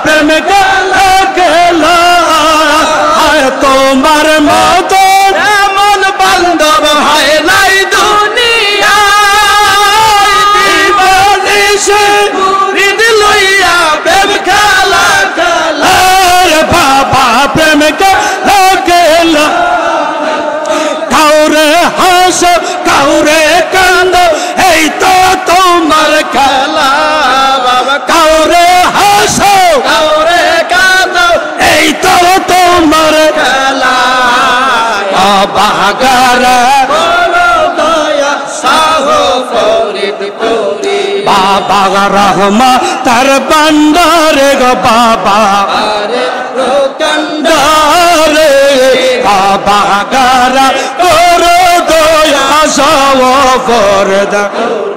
প্রেম খেলা হায় তোমার মতো এমন বান্ধব হয় নাই দুনিয়া দিবানিশে হৃদ লইয়া প্রেম খেলা খেলা বাবা প্রেম খেলা কাউরে হাসো কাউরে কান্দো এই তো তোমার খেলা বাবা কাউরে হাসো কাউরে কান্দো এই তো তোমার খেলা বাগারা বলো দয়া শাহ ফরিদপুরি বাবা রহমা তার বান্দারে গো বাবা আরে রোকন্দারে বাবা গারা করো দয়া শাহ ফরিদপুরি